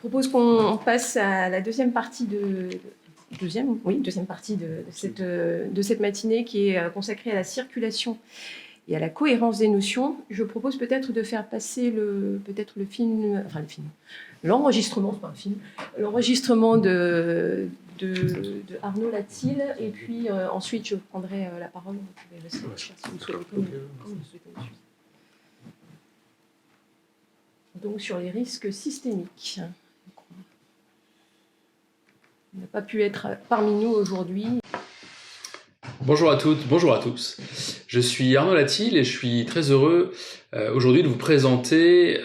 propose qu'on passe à la deuxième partie de cette matinée qui est consacrée à la circulation et à la cohérence des notions. Je propose peut-être de faire passer l'enregistrement de Arnaud Latil, et puis ensuite je prendrai la parole. Vous pouvez rester si vous souhaitez, comme vous souhaitez. Donc sur les risques systémiques. Il n'a pas pu être parmi nous aujourd'hui. Bonjour à toutes, bonjour à tous. Je suis Arnaud Latil et je suis très heureux aujourd'hui de vous présenter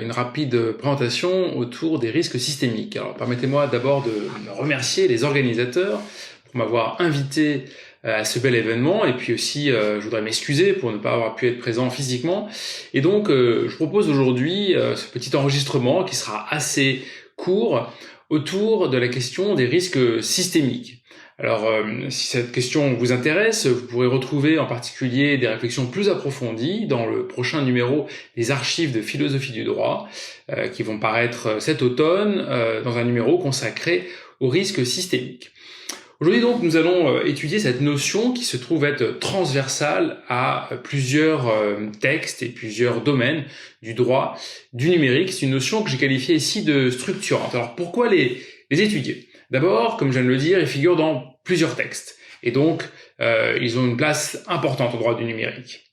une rapide présentation autour des risques systémiques. Alors permettez-moi d'abord de remercier les organisateurs pour m'avoir invité à ce bel événement, et puis aussi je voudrais m'excuser pour ne pas avoir pu être présent physiquement. Et donc je propose aujourd'hui ce petit enregistrement qui sera assez court autour de la question des risques systémiques. Alors, si cette question vous intéresse, vous pourrez retrouver en particulier des réflexions plus approfondies dans le prochain numéro des archives de philosophie du droit, qui vont paraître cet automne, dans un numéro consacré aux risques systémiques. Aujourd'hui donc, nous allons étudier cette notion qui se trouve être transversale à plusieurs textes et plusieurs domaines du droit du numérique. C'est une notion que j'ai qualifiée ici de structurante. Alors pourquoi les étudier ? D'abord, comme je viens de le dire, ils figurent dans plusieurs textes. Et donc, ils ont une place importante au droit du numérique.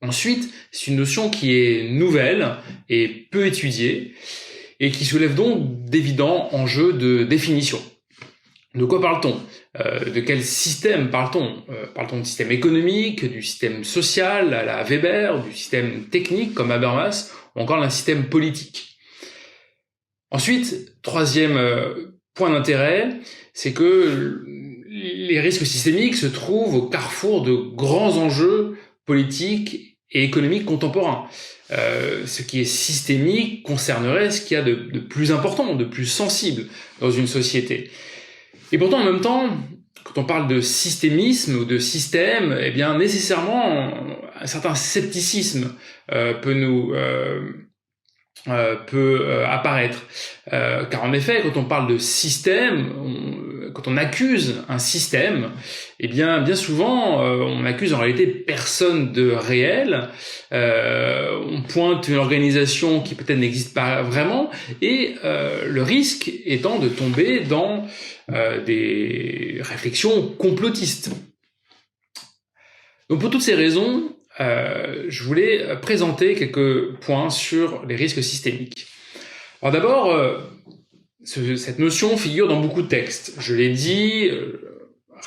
Ensuite, c'est une notion qui est nouvelle et peu étudiée, et qui soulève donc d'évidents enjeux de définition. De quoi parle-t-on ? De quel système parle-t-on ? Parle-t-on du système économique, du système social à la Weber, du système technique comme Habermas, ou encore d'un système politique ? Ensuite, troisième point d'intérêt, c'est que les risques systémiques se trouvent au carrefour de grands enjeux politiques et économiques contemporains. Ce qui est systémique concernerait ce qu'il y a de plus important, de plus sensible dans une société. Et pourtant, en même temps, quand on parle de systémisme ou de système, eh bien, nécessairement, un certain scepticisme peut apparaître. Car en effet, quand on parle de système, quand on accuse un système, eh bien souvent, on accuse en réalité personne de réel. On pointe une organisation qui peut-être n'existe pas vraiment, et le risque étant de tomber dans des réflexions complotistes. Donc pour toutes ces raisons, je voulais présenter quelques points sur les risques systémiques. Alors d'abord, cette notion figure dans beaucoup de textes. Je l'ai dit,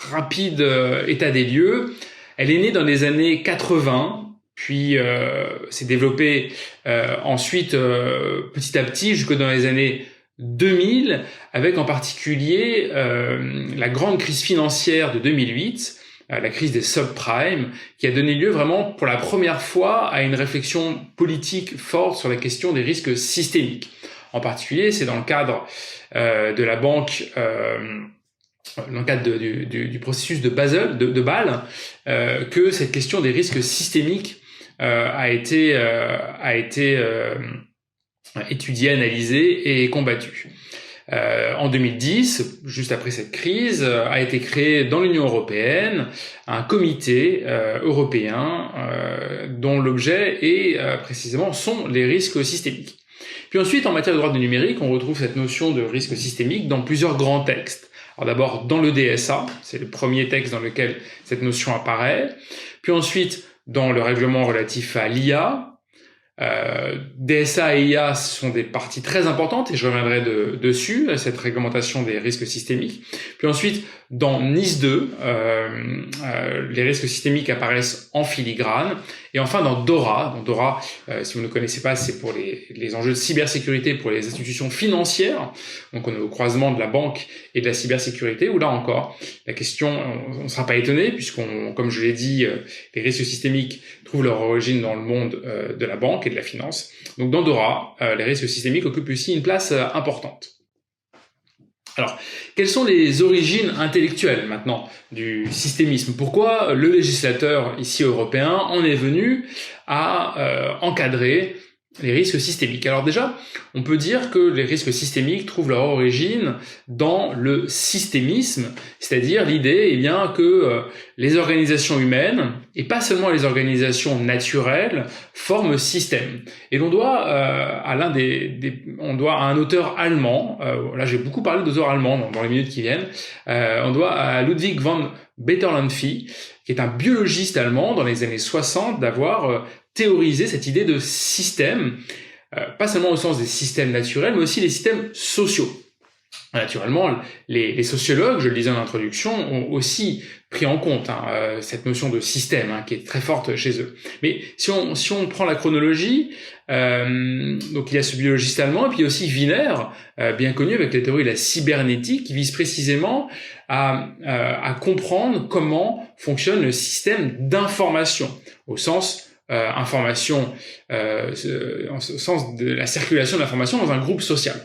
rapide état des lieux. Elle est née dans les années 80, puis s'est développée ensuite petit à petit jusque dans les années 2000, avec en particulier la grande crise financière de 2008, la crise des subprimes, qui a donné lieu vraiment pour la première fois à une réflexion politique forte sur la question des risques systémiques. En particulier, c'est dans le cadre de la banque, dans le cadre du processus de Bâle, que cette question des risques systémiques a été étudiée, analysée et combattue. En 2010, juste après cette crise, a été créé dans l'Union européenne un comité européen dont l'objet est précisément sont les risques systémiques. Puis ensuite, en matière de droit du numérique, on retrouve cette notion de risque systémique dans plusieurs grands textes. Alors d'abord dans le DSA, c'est le premier texte dans lequel cette notion apparaît. Puis ensuite dans le règlement relatif à l'IA. DSA et IA sont des parties très importantes et je reviendrai dessus, cette réglementation des risques systémiques. Puis ensuite, dans NIS 2, les risques systémiques apparaissent en filigrane. Et enfin, dans DORA. Dans DORA, si vous ne connaissez pas, c'est pour les enjeux de cybersécurité pour les institutions financières. Donc on est au croisement de la banque et de la cybersécurité, où là encore, la question, on ne sera pas étonné, comme je l'ai dit, les risques systémiques trouvent leur origine dans le monde de la banque et de la finance. Donc dans DORA, les risques systémiques occupent aussi une place importante. Alors, quelles sont les origines intellectuelles maintenant du systémisme ? Pourquoi le législateur ici européen en est venu à encadrer les risques systémiques. Alors déjà, on peut dire que les risques systémiques trouvent leur origine dans le systémisme, c'est-à-dire l'idée que les organisations humaines, et pas seulement les organisations naturelles, forment système. Et l'on doit à un auteur allemand, là j'ai beaucoup parlé d'auteurs allemands dans les minutes qui viennent, on doit à Ludwig von Beterlanffy, qui est un biologiste allemand dans les années 60, d'avoir théoriser cette idée de système, pas seulement au sens des systèmes naturels, mais aussi des systèmes sociaux. Naturellement, les sociologues, je le disais en introduction, ont aussi pris en compte cette notion de système qui est très forte chez eux. Mais si on prend la chronologie, donc il y a ce biologiste allemand, et puis il y a aussi Wiener, bien connu avec la théorie de la cybernétique, qui vise précisément à comprendre comment fonctionne le système d'information, au sens information, au sens de la circulation de l'information dans un groupe social.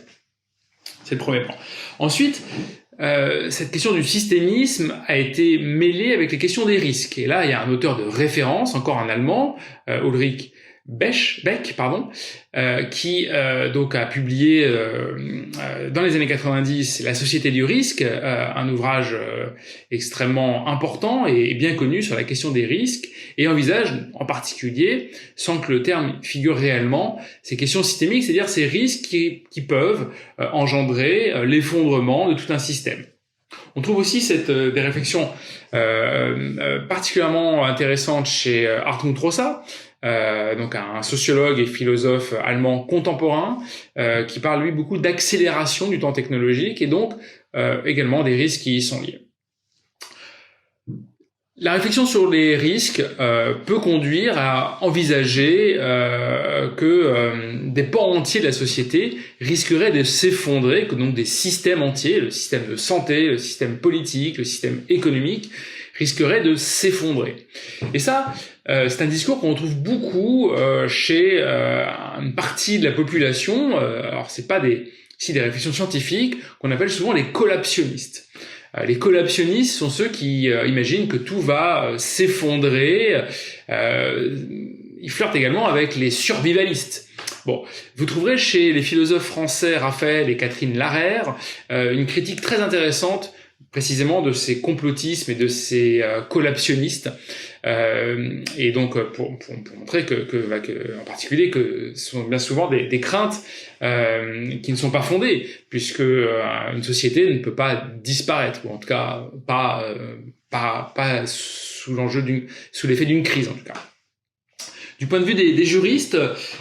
C'est le premier point. Ensuite, cette question du systémisme a été mêlée avec les questions des risques. Et là, il y a un auteur de référence, encore un Allemand, Ulrich Beck, qui donc a publié dans les années 90 La Société du risque, un ouvrage extrêmement important et bien connu sur la question des risques, et envisage en particulier, sans que le terme figure réellement, ces questions systémiques, c'est-à-dire ces risques qui peuvent engendrer l'effondrement de tout un système. On trouve aussi des réflexions particulièrement intéressantes chez Hartmut Rosa, donc un sociologue et philosophe allemand contemporain, qui parle lui beaucoup d'accélération du temps technologique et donc également des risques qui y sont liés. La réflexion sur les risques peut conduire à envisager que des pans entiers de la société risqueraient de s'effondrer, que donc des systèmes entiers, le système de santé, le système politique, le système économique, risqueraient de s'effondrer. Et ça, c'est un discours qu'on retrouve beaucoup chez une partie de la population. Alors c'est pas des réflexions scientifiques qu'on appelle souvent les collaptionnistes. Les collaptionnistes sont ceux qui imaginent que tout va s'effondrer. Ils flirtent également avec les survivalistes. Bon, vous trouverez chez les philosophes français Raphaël et Catherine Larère une critique très intéressante précisément de ces complotismes et de ces collaptionnistes, et donc pour montrer que en particulier que ce sont bien souvent des craintes qui ne sont pas fondées, puisque une société ne peut pas disparaître, ou en tout cas pas sous l'effet d'une crise en tout cas. Du point de vue des juristes,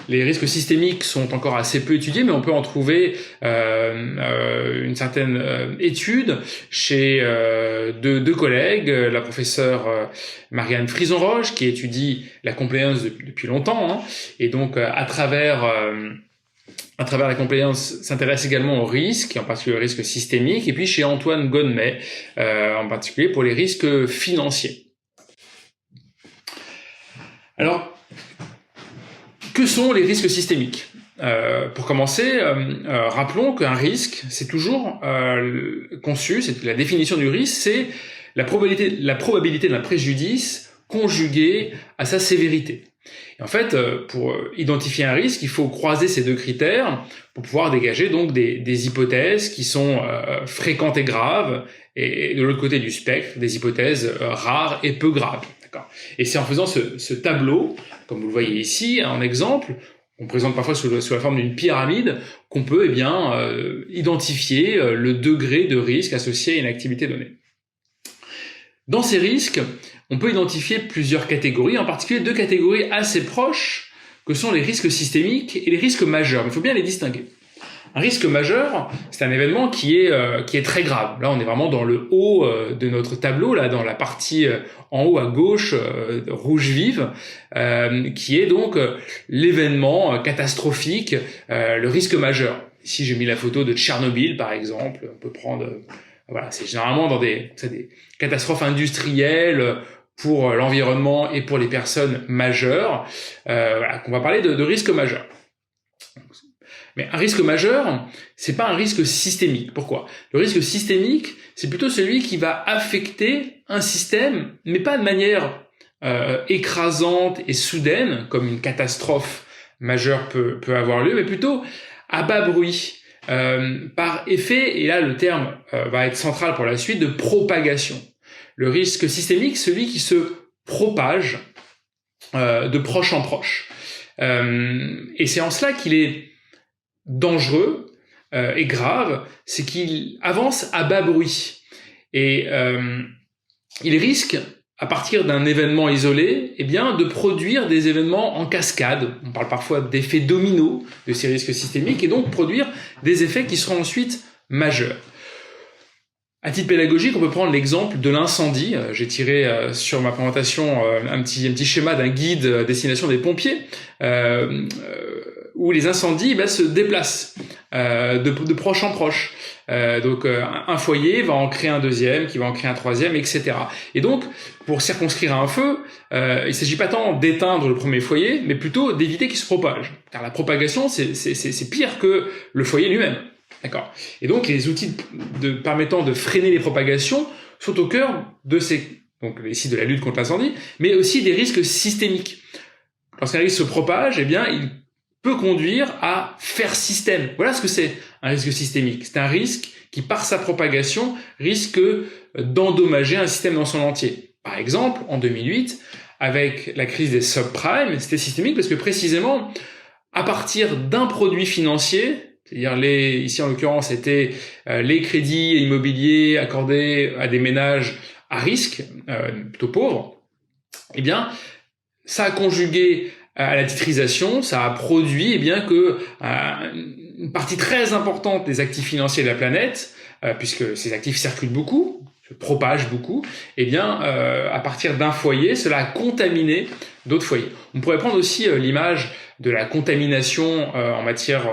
les risques systémiques sont encore assez peu étudiés, mais on peut en trouver une certaine étude chez deux collègues, la professeure Marianne Frison-Roche, qui étudie la compliance depuis longtemps, et donc à travers la compliance s'intéresse également aux risques, en particulier aux risques systémiques, et puis chez Antoine Gonnet, en particulier pour les risques financiers. Alors, que sont les risques systémiques ? Pour commencer, rappelons qu'un risque, c'est toujours conçu, c'est la définition du risque, c'est la probabilité d'un préjudice conjuguée à sa sévérité. Et en fait, pour identifier un risque, il faut croiser ces deux critères pour pouvoir dégager donc des hypothèses qui sont fréquentes et graves, et de l'autre côté du spectre, des hypothèses rares et peu graves. Et c'est en faisant ce tableau, comme vous le voyez ici, en exemple, on présente parfois sous la forme d'une pyramide, qu'on peut identifier le degré de risque associé à une activité donnée. Dans ces risques, on peut identifier plusieurs catégories, en particulier deux catégories assez proches, que sont les risques systémiques et les risques majeurs. Il faut bien les distinguer. Un risque majeur, c'est un événement qui est très grave. Là, on est vraiment dans le haut de notre tableau, là, dans la partie en haut à gauche, rouge vive, qui est donc l'événement catastrophique, le risque majeur. Ici, j'ai mis la photo de Tchernobyl, par exemple. On peut prendre, voilà, c'est généralement dans des catastrophes industrielles pour l'environnement et pour les personnes majeures, qu'on va parler de risque majeur. Mais un risque majeur, c'est pas un risque systémique. Pourquoi ? Le risque systémique, c'est plutôt celui qui va affecter un système, mais pas de manière écrasante et soudaine, comme une catastrophe majeur peut avoir lieu, mais plutôt à bas bruit, par effet, et là le terme va être central pour la suite, de propagation. Le risque systémique, celui qui se propage de proche en proche. Et c'est en cela qu'il est dangereux et grave, c'est qu'il avance à bas bruit. Et il risque, à partir d'un événement isolé, eh bien, de produire des événements en cascade. On parle parfois d'effets dominos de ces risques systémiques, et donc produire des effets qui seront ensuite majeurs. À titre pédagogique, on peut prendre l'exemple de l'incendie. J'ai tiré sur ma présentation un petit schéma d'un guide à destination des pompiers, où les incendies se déplacent de proche en proche. Donc un foyer va en créer un deuxième, qui va en créer un troisième, etc. Et donc, pour circonscrire un feu, il ne s'agit pas tant d'éteindre le premier foyer, mais plutôt d'éviter qu'il se propage. Car la propagation, c'est pire que le foyer lui-même. D'accord. Et donc, les outils permettant de freiner les propagations sont au cœur de donc ici de la lutte contre l'incendie, mais aussi des risques systémiques. Lorsqu'un risque se propage, eh bien, il peut conduire à faire système. Voilà ce que c'est un risque systémique. C'est un risque qui, par sa propagation, risque d'endommager un système dans son entier. Par exemple, en 2008, avec la crise des subprimes, c'était systémique parce que précisément, à partir d'un produit financier, c'est-à-dire ici en l'occurrence, c'était les crédits immobiliers accordés à des ménages à risque, plutôt pauvres, eh bien, ça a conjugué à la titrisation, ça a produit que une partie très importante des actifs financiers de la planète, puisque ces actifs circulent beaucoup, se propagent beaucoup, à partir d'un foyer, cela a contaminé d'autres foyers. On pourrait prendre aussi l'image de la contamination en matière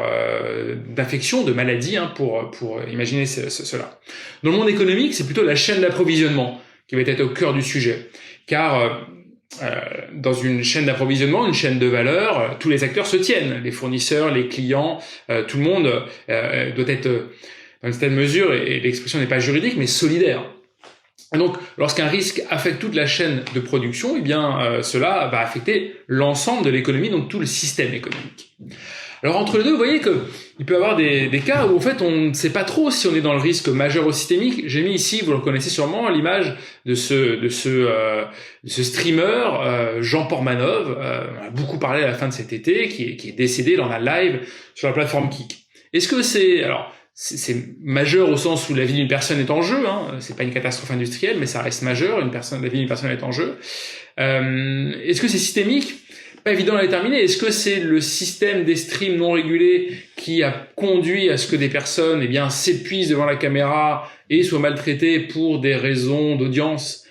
d'infection, de maladie, pour imaginer cela. Dans le monde économique, c'est plutôt la chaîne d'approvisionnement qui va être au cœur du sujet, car dans une chaîne d'approvisionnement, une chaîne de valeur, tous les acteurs se tiennent, les fournisseurs, les clients, tout le monde doit être dans une certaine mesure, et l'expression n'est pas juridique, mais solidaire. Et donc, lorsqu'un risque affecte toute la chaîne de production, cela va affecter l'ensemble de l'économie, donc tout le système économique. Alors entre les deux, vous voyez qu'il peut y avoir des cas où en fait on ne sait pas trop si on est dans le risque majeur ou systémique. J'ai mis ici, vous le connaissez sûrement, l'image de ce streamer Jean Portmanov, on a beaucoup parlé à la fin de cet été, qui est décédé dans un live sur la plateforme Kik. Est-ce que c'est majeur au sens où la vie d'une personne est en jeu, c'est pas une catastrophe industrielle, mais ça reste majeur, la vie d'une personne est en jeu. Est-ce que c'est systémique? Pas évident à déterminer. Est-ce que c'est le système des streams non régulés qui a conduit à ce que des personnes s'épuisent devant la caméra et soient maltraitées pour des raisons d'audience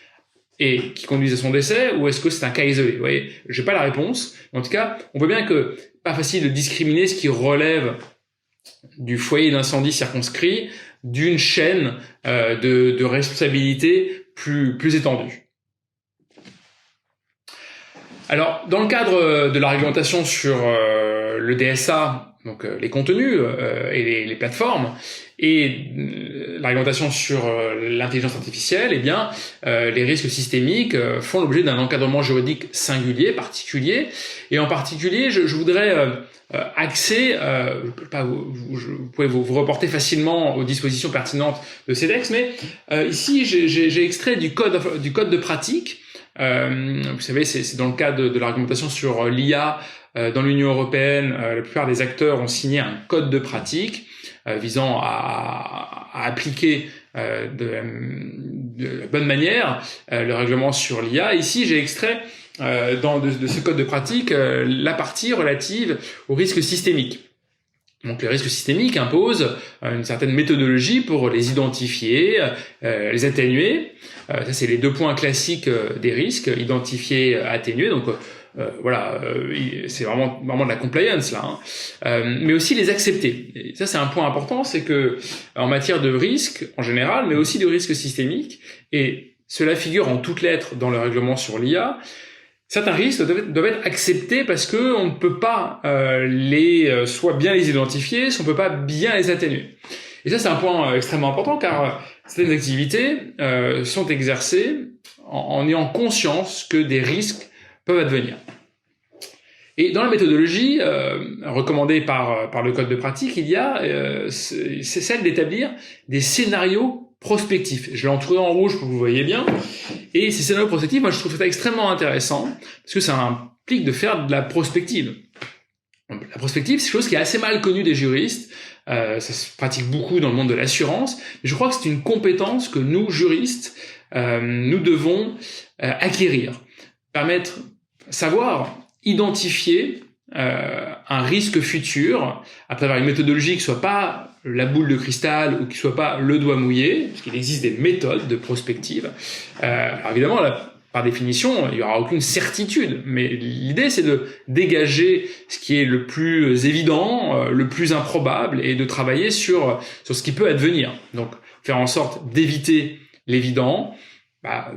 et qui conduisent à son décès, ou est-ce que c'est un cas isolé? Vous voyez, j'ai pas la réponse. En tout cas, on voit bien que pas facile de discriminer ce qui relève du foyer d'incendie circonscrit d'une chaîne de responsabilité plus étendue. Alors, dans le cadre de la réglementation sur le DSA, donc les contenus et les plateformes, et la réglementation sur l'intelligence artificielle, les risques systémiques font l'objet d'un encadrement juridique singulier, particulier, et en particulier, je voudrais axer, vous pouvez vous reporter facilement aux dispositions pertinentes de ces textes, mais ici j'ai extrait du code de pratique. Vous savez, c'est dans le cadre de la réglementation sur l'IA dans l'Union européenne. La plupart des acteurs ont signé un code de pratique visant à appliquer de la bonne manière le règlement sur l'IA. Ici, j'ai extrait de ce code de pratique la partie relative aux risques systémiques. Donc les risques systémiques imposent une certaine méthodologie pour les identifier, les atténuer. Ça, c'est les deux points classiques des risques, identifier, atténuer. Donc c'est vraiment de la compliance là, mais aussi les accepter. Et ça, c'est un point important, c'est que en matière de risque en général, mais aussi de risque systémique, et cela figure en toutes lettres dans le règlement sur l'IA. Certains risques doivent être acceptés parce que on ne peut pas soit bien les identifier, soit on ne peut pas bien les atténuer. Et ça, c'est un point extrêmement important, car certaines activités sont exercées en ayant conscience que des risques peuvent advenir. Et dans la méthodologie recommandée par le code de pratique, il y a c'est celle d'établir des scénarios prospectifs. Je l'ai entouré en rouge pour que vous voyez bien. Et ces scénarios prospectifs, moi je trouve ça extrêmement intéressant parce que ça implique de faire de la prospective. La prospective, c'est quelque chose qui est assez mal connu des juristes. Ça se pratique beaucoup dans le monde de l'assurance. Mais je crois que c'est une compétence que nous, juristes, nous devons acquérir. Savoir identifier un risque futur à travers une méthodologie qui soit pas la boule de cristal ou qui soit pas le doigt mouillé, parce qu'il existe des méthodes de prospective. Alors évidemment, par définition, il y aura aucune certitude, mais l'idée c'est de dégager ce qui est le plus évident, le plus improbable, et de travailler sur ce qui peut advenir. Donc, faire en sorte d'éviter l'évident,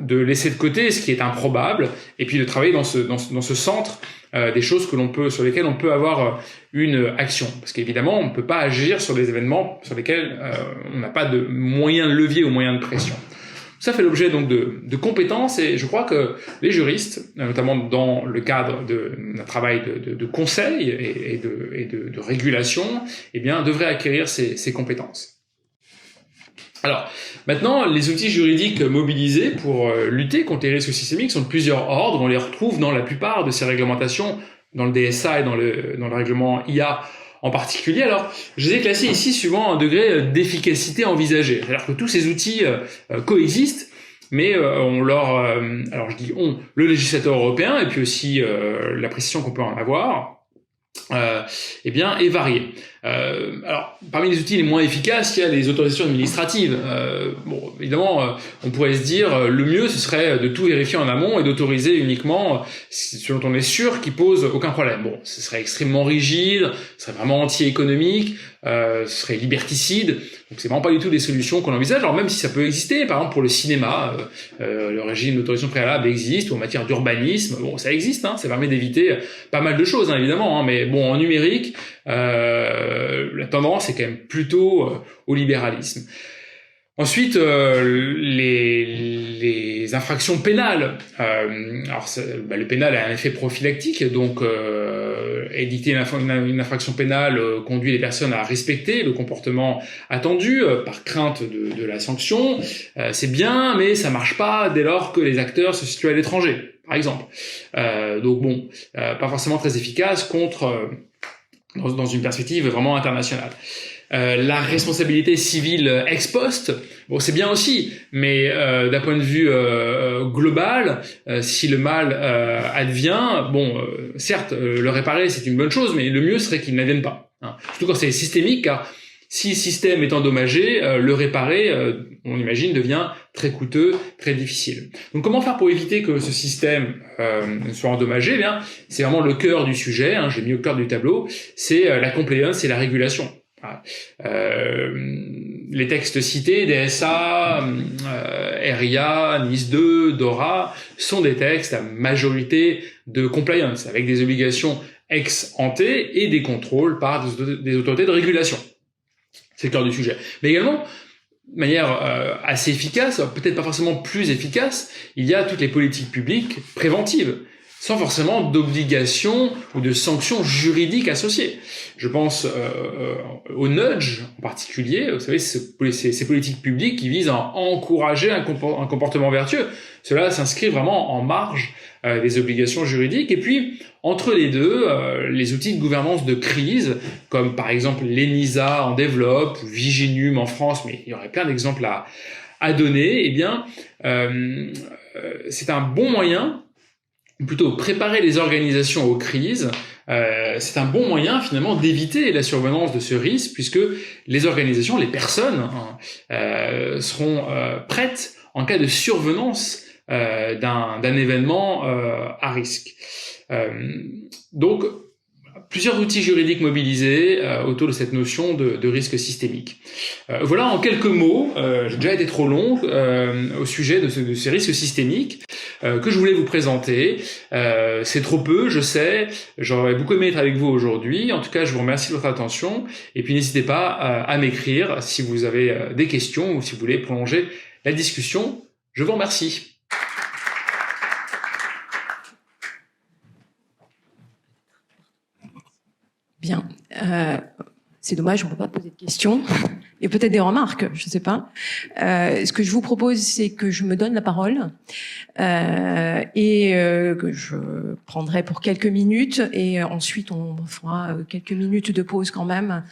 de laisser de côté ce qui est improbable, et puis de travailler dans ce centre des choses sur lesquelles on peut avoir une action. Parce qu'évidemment, on ne peut pas agir sur des événements sur lesquels on n'a pas de moyens de levier ou moyens de pression. Ça fait l'objet donc de compétences, et je crois que les juristes, notamment dans le cadre d'un travail de conseil et de régulation, eh bien, devraient acquérir ces compétences. Alors, maintenant, les outils juridiques mobilisés pour lutter contre les risques systémiques sont de plusieurs ordres. On les retrouve dans la plupart de ces réglementations, dans le DSA et dans le règlement IA en particulier. Alors, je les ai classés ici suivant un degré d'efficacité envisagé. C'est-à-dire que tous ces outils coexistent, mais alors je dis le législateur européen, et puis aussi l'appréciation qu'on peut en avoir, eh bien, est variée. Alors, parmi les outils les moins efficaces, il y a les autorisations administratives. Bon, évidemment, on pourrait se dire le mieux, ce serait de tout vérifier en amont et d'autoriser uniquement ce dont on est sûr qu'il pose aucun problème. Bon, ce serait extrêmement rigide, ce serait vraiment anti-économique, ce serait liberticide. Donc, c'est vraiment pas du tout des solutions qu'on envisage. Alors, même si ça peut exister, par exemple pour le cinéma, le régime d'autorisation préalable existe, ou en matière d'urbanisme, bon, ça existe, hein, ça permet d'éviter pas mal de choses, hein, évidemment, hein, mais bon, en numérique, la tendance est quand même plutôt au libéralisme. Ensuite, les infractions pénales. Le pénal a un effet prophylactique, donc édicter une infraction pénale conduit les personnes à respecter le comportement attendu par crainte de la sanction. C'est bien, mais ça marche pas dès lors que les acteurs se situent à l'étranger, par exemple. Donc bon, pas forcément très efficace dans une perspective vraiment internationale. La responsabilité civile ex post, bon, c'est bien aussi, mais d'un point de vue global, si le mal advient, bon, certes, le réparer c'est une bonne chose, mais le mieux serait qu'il n'advienne pas. Hein. Surtout quand c'est systémique, car si le système est endommagé, le réparer, on imagine, devient très coûteux, très difficile. Donc, comment faire pour éviter que ce système soit endommagé? Eh bien, c'est vraiment le cœur du sujet. Hein, j'ai mis au cœur du tableau. C'est la compliance et la régulation. Les textes cités, DSA, RIA, NIS 2, DORA, sont des textes à majorité de compliance, avec des obligations ex ante et des contrôles par des autorités de régulation. C'est le cœur du sujet. Mais également, de manière assez efficace, peut-être pas forcément plus efficace, il y a toutes les politiques publiques préventives, sans forcément d'obligations ou de sanctions juridiques associées. Je pense au nudge en particulier, vous savez, ces politiques publiques qui visent à encourager un comportement vertueux. Cela s'inscrit vraiment en marge des obligations juridiques. Et puis, entre les deux, les outils de gouvernance de crise, comme par exemple l'ENISA en développe, ou Viginum en France, mais il y aurait plein d'exemples à donner, eh bien, c'est un bon moyen, plutôt préparer les organisations aux crises, c'est un bon moyen finalement d'éviter la survenance de ce risque, puisque les organisations, les personnes seront prêtes en cas de survenance d'un événement à risque. Donc, plusieurs outils juridiques mobilisés autour de cette notion de risque systémique. Voilà en quelques mots, j'ai déjà été trop long au sujet de ces risques systémiques que je voulais vous présenter. C'est trop peu, je sais, j'aurais beaucoup aimé être avec vous aujourd'hui. En tout cas, je vous remercie de votre attention, et puis n'hésitez pas à m'écrire si vous avez des questions ou si vous voulez prolonger la discussion. Je vous remercie. c'est dommage, on ne peut pas poser de questions. Et peut-être des remarques, je ne sais pas. Ce que je vous propose, c'est que je me donne la parole et que je prendrai pour quelques minutes. Et ensuite, on fera quelques minutes de pause quand même